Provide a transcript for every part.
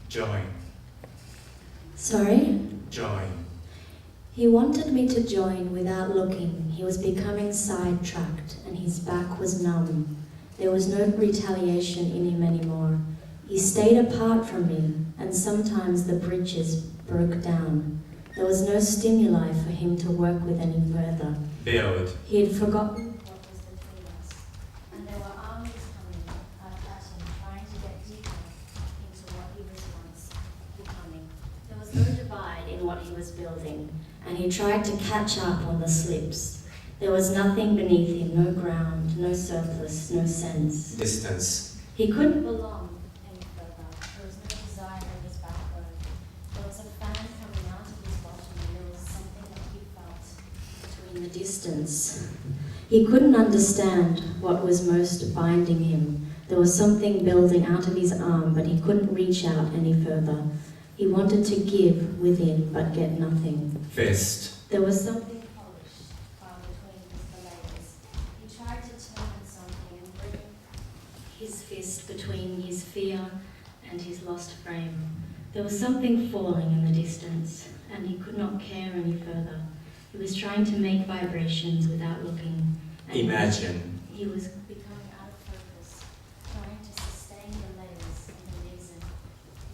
Join. Sorry? Join. He wanted me to join without looking. He was becoming sidetracked, and his back was numb. There was no retaliation in him anymore. He stayed apart from me, and sometimes the bridges broke down. There was no stimuli for him to work with any further. Build. He had forgotten what was between us, and there were armies coming at him, trying to get deeper into what he was once becoming. There was no divide in what he was building, and he tried to catch up on the slips. There was nothing beneath him, no ground, no surface, no sense. Distance. He couldn't belong any further. There was no desire in his backbone. There was a fan coming out of his bottom, and there was something that he felt between the distance. He couldn't understand what was most binding him. There was something building out of his arm, but he couldn't reach out any further. He wanted to give within, but get nothing. Fist. There was something polished between the layers. He tried to turn something and bring his fist between his fear and his lost frame. There was something falling in the distance, and he could not care any further. He was trying to make vibrations without looking. And Imagine. He was becoming out of focus, trying to sustain the layers and the reason.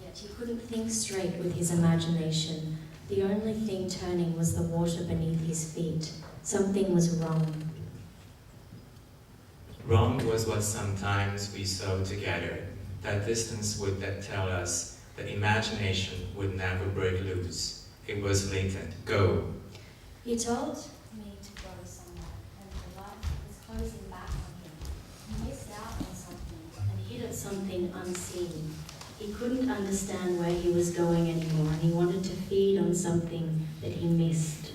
Yet he couldn't think straight with his imagination. The only thing turning was the water beneath his feet. Something was wrong. Wrong was what sometimes we saw together. That distance would tell us that imagination would never break loose. It was latent. Go. He told me to go somewhere, and the light was closing back on him. He missed out on something and hit at something unseen. He couldn't understand where he was going anymore, and he wanted to feed on something that he missed.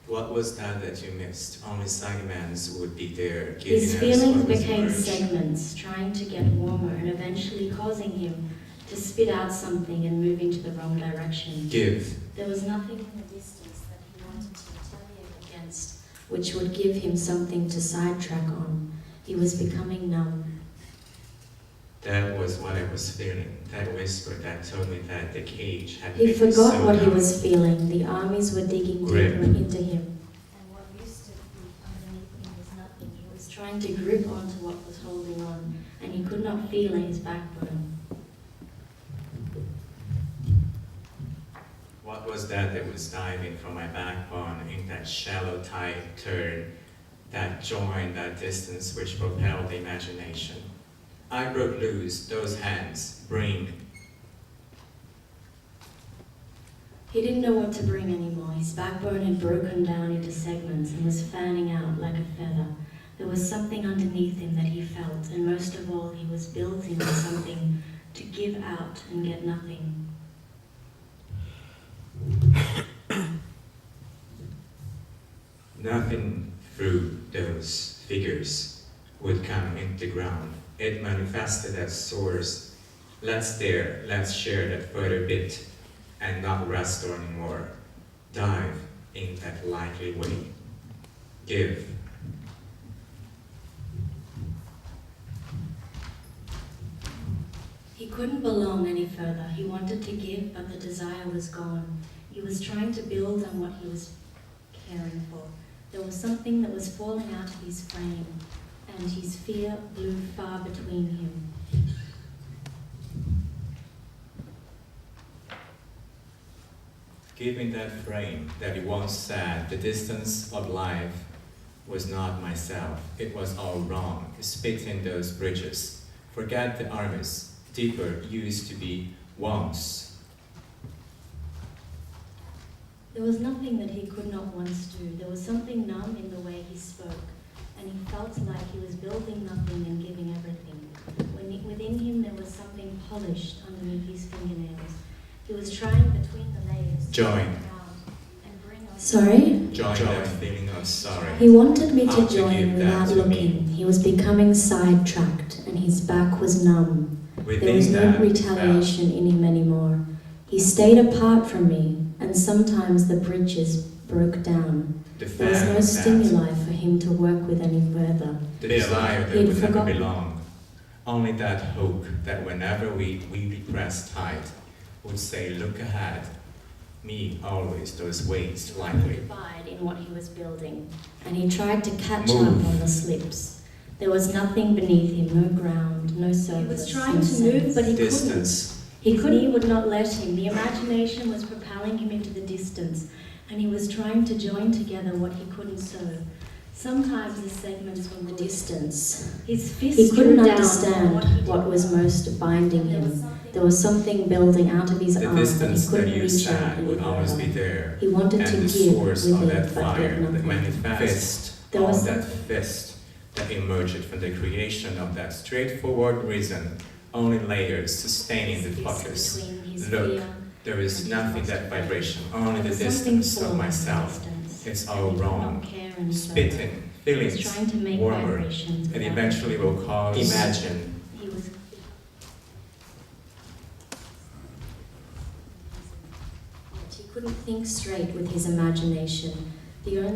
What was that you missed? Only segments would be there, giving His us feelings what was became emerged. segments, trying to get warmer and eventually causing him to spit out something and move into the wrong direction. Give. There was nothing in the distance that he wanted to retaliate against, which would give him something to sidetrack on. He was becoming numb. That was what I was feeling. That whisper that told me that the cage had He made me forgot so what he numb. was feeling. The armies were digging Grip. deeper into him. And what used to be underneath him was nothing. He was trying to grip onto what was holding on, and he could not feel his backbone. What was that was diving from my backbone in that shallow tide turn, that join, that distance which propelled the imagination? I broke loose those hands. Bring. He didn't know what to bring anymore. His backbone had broken down into segments and was fanning out like a feather. There was something underneath him that he felt, and most of all, he was building on something to give out and get nothing. Nothing through those figures would come into the ground. It manifested as source. Let's dare, let's share that further bit and not rest anymore. Dive in that likely way. Give. He couldn't belong any further. He wanted to give, but the desire was gone. He was trying to build on what he was caring for. There was something that was falling out of his frame, and his fear blew far between him. Give me that frame that he once said, the distance of life was not myself. It was all wrong. Spit in those bridges. Forget the armies. Deeper used to be once. There was nothing that he could not once do. There was something numb in the way he spoke, and he felt like he was building nothing and giving everything. Within him there was something polished underneath his fingernails. He was trying between the layers Join. and bring us. Sorry? Join that feeling of sorry. He wanted me How to to join give that without to looking. me. He was becoming sidetracked, and his back was numb. There was no that retaliation in him anymore. He stayed apart from me, and sometimes the bridges broke down. the There was fan no that stimuli for him to work with any further. the desire that He'd would never forgotten. belong. Only that hope that whenever we pressed tight, would say, look ahead, me always those ways lightly. Divide in what he was building, and he tried to catch Move. up on the slips. There was nothing beneath him, no ground, no surface. He was trying no to move, sense. but he Distance. He couldn't. He would not let him. The imagination was propelling him into the distance, and he was trying to join together what he couldn't sew. Sometimes the segments from the distance. His fist He couldn't drew down understand on what was most binding him. There was something building out of his The arm that he distance that couldn't you reach out stand any would always be further. there. He wanted And to the give source with of that it, but fire get that nothing. manifests There on was that fist that emerged from the creation of that straightforward reason, only layers sustaining the His fist focus. between his Look, fear there is and nothing his that pain. vibration, only the There was something distance of forming myself. distance, It's and all he could not wrong. care any further. Spitting, He was feelings, trying to make warmer, vibrations and without eventually will cause imagine. He was. Yet he couldn't think straight with his imagination. The only